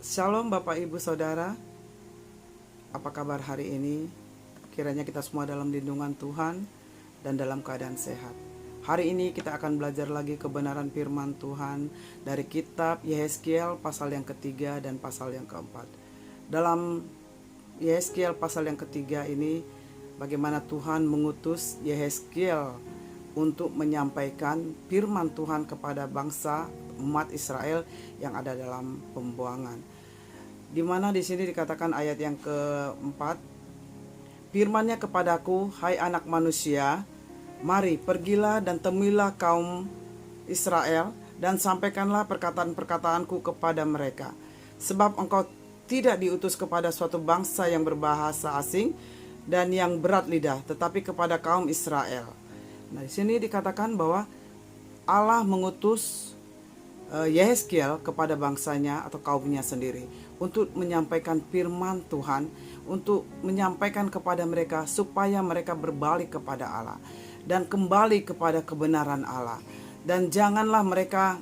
Shalom Bapak Ibu Saudara, apa kabar hari ini? Kiranya kita semua dalam lindungan Tuhan dan dalam keadaan sehat. Hari ini kita akan belajar lagi kebenaran firman Tuhan dari kitab Yehezkiel pasal yang ketiga dan pasal yang keempat. Dalam Yehezkiel pasal yang ketiga ini, bagaimana Tuhan mengutus Yehezkiel untuk menyampaikan firman Tuhan kepada bangsa umat Israel yang ada dalam pembuangan. Di mana di sini dikatakan ayat yang keempat, firman-Nya kepadaku, hai anak manusia, mari pergilah dan temuilah kaum Israel dan sampaikanlah perkataan-perkataanku kepada mereka. Sebab engkau tidak diutus kepada suatu bangsa yang berbahasa asing dan yang berat lidah, tetapi kepada kaum Israel. Nah, di sini dikatakan bahwa Allah mengutus Yehezkiel kepada bangsanya atau kaumnya sendiri untuk menyampaikan firman Tuhan, untuk menyampaikan kepada mereka supaya mereka berbalik kepada Allah dan kembali kepada kebenaran Allah, dan janganlah mereka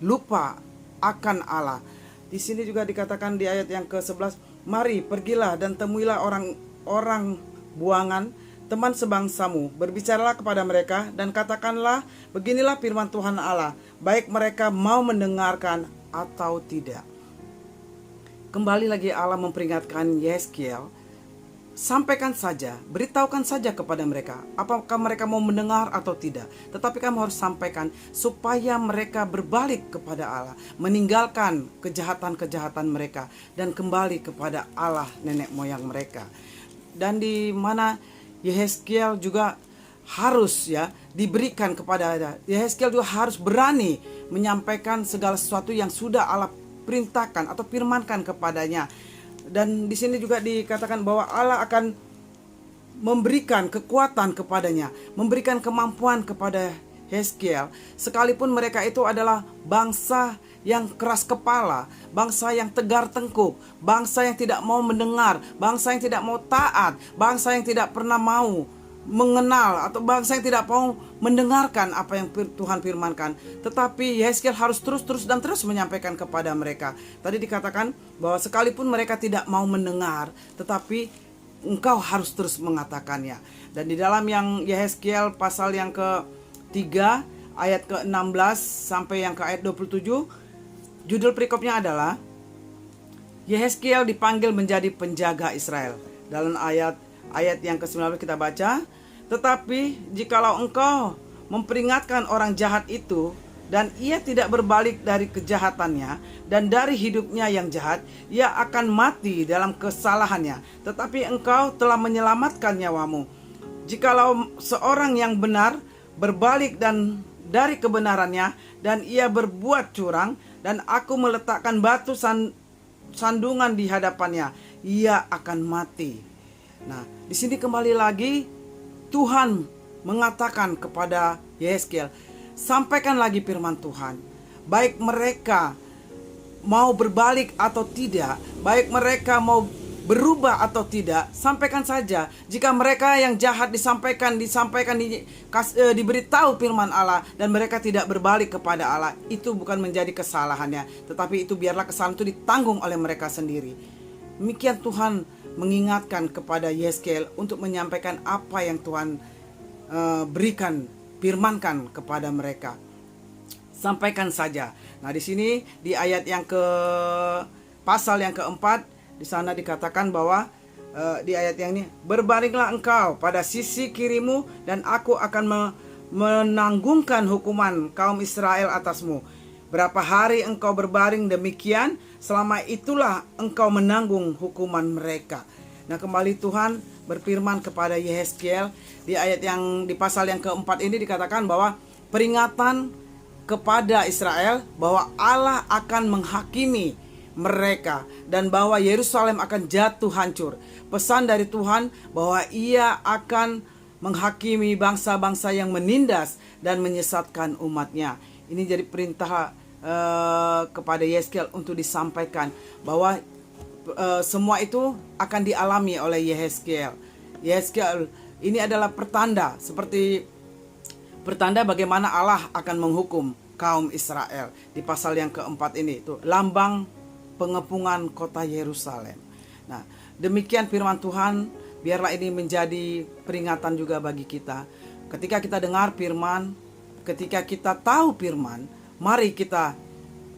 lupa akan Allah. Di sini juga dikatakan di ayat yang ke-11, mari pergilah dan temuilah orang-orang buangan, teman sebangsamu, berbicaralah kepada mereka dan katakanlah, beginilah firman Tuhan Allah, baik mereka mau mendengarkan atau tidak. Kembali lagi Allah memperingatkan Yehezkiel, sampaikan saja, beritahukan saja kepada mereka, apakah mereka mau mendengar atau tidak. Tetapi kamu harus sampaikan supaya mereka berbalik kepada Allah, meninggalkan kejahatan-kejahatan mereka dan kembali kepada Allah nenek moyang mereka. Dan di mana Yehezkiel juga harus diberikan kepada Yehezkiel juga harus berani menyampaikan segala sesuatu yang sudah Allah perintahkan atau firmankan kepadanya. Dan di sini juga dikatakan bahwa Allah akan memberikan kekuatan kepadanya, memberikan kemampuan kepada Yehezkiel, sekalipun mereka itu adalah bangsa yang keras kepala, bangsa yang tegar tengkuk, bangsa yang tidak mau mendengar, bangsa yang tidak mau taat, bangsa yang tidak pernah mau mengenal, atau bangsa yang tidak mau mendengarkan apa yang Tuhan firmankan. Tetapi Yehezkiel harus terus menyampaikan kepada mereka. Tadi dikatakan bahwa sekalipun mereka tidak mau mendengar, tetapi engkau harus terus mengatakannya. Dan di dalam yang Yehezkiel pasal yang ke-3 ayat ke-16 sampai yang ke ayat 27, judul perikopnya adalah Yehezkiel dipanggil menjadi penjaga Israel. Dalam ayat yang ke-19 kita baca, tetapi jikalau engkau memperingatkan orang jahat itu dan ia tidak berbalik dari kejahatannya dan dari hidupnya yang jahat, ia akan mati dalam kesalahannya, tetapi engkau telah menyelamatkan nyawamu. Jikalau seorang yang benar berbalik dan dari kebenarannya dan ia berbuat curang dan aku meletakkan batu sandungan di hadapannya, ia akan mati. Nah, di sini kembali lagi Tuhan mengatakan kepada Yehezkiel, sampaikan lagi firman Tuhan. Baik mereka mau berbalik atau tidak, baik mereka mau berubah atau tidak, sampaikan saja. Jika mereka yang jahat diberitahu firman Allah dan mereka tidak berbalik kepada Allah, itu bukan menjadi kesalahannya, tetapi itu biarlah kesalahan itu ditanggung oleh mereka sendiri. Demikian Tuhan mengingatkan kepada Yehezkiel untuk menyampaikan apa yang Tuhan berikan, firmankan kepada mereka. Sampaikan saja. Nah, di sini di ayat yang pasal yang keempat, di sana dikatakan bahwa di ayat yang ini, berbaringlah engkau pada sisi kirimu dan aku akan menanggungkan hukuman kaum Israel atasmu. Berapa hari engkau berbaring demikian, selama itulah engkau menanggung hukuman mereka. Nah, kembali Tuhan berfirman kepada Yehezkiel di ayat yang di pasal yang keempat ini dikatakan bahwa peringatan kepada Israel bahwa Allah akan menghakimi mereka dan bahwa Yerusalem akan jatuh hancur. Pesan dari Tuhan bahwa ia akan menghakimi bangsa-bangsa yang menindas dan menyesatkan umatnya. Ini jadi perintah kepada Yehezkiel untuk disampaikan bahwa semua itu akan dialami oleh Yehezkiel. Yehezkiel ini adalah pertanda, seperti pertanda bagaimana Allah akan menghukum kaum Israel. Di pasal yang keempat ini itu lambang pengepungan kota Yerusalem. Nah, demikian firman Tuhan, biarlah ini menjadi peringatan juga bagi kita. Ketika kita dengar firman, ketika kita tahu firman, mari kita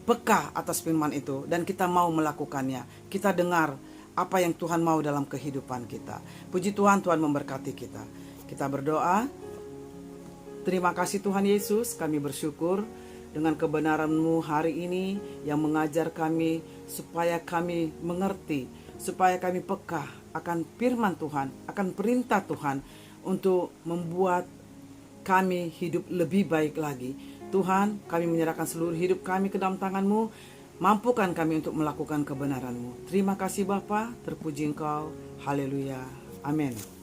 peka atas firman itu dan kita mau melakukannya. Kita dengar apa yang Tuhan mau dalam kehidupan kita. Puji Tuhan, Tuhan memberkati kita. Kita berdoa. Terima kasih Tuhan Yesus, kami bersyukur dengan kebenaran-Mu hari ini yang mengajar kami supaya kami mengerti, supaya kami peka akan firman Tuhan, akan perintah Tuhan untuk membuat kami hidup lebih baik lagi. Tuhan, kami menyerahkan seluruh hidup kami ke dalam tangan-Mu, mampukan kami untuk melakukan kebenaran-Mu. Terima kasih Bapa, terpuji Engkau, haleluya, amin.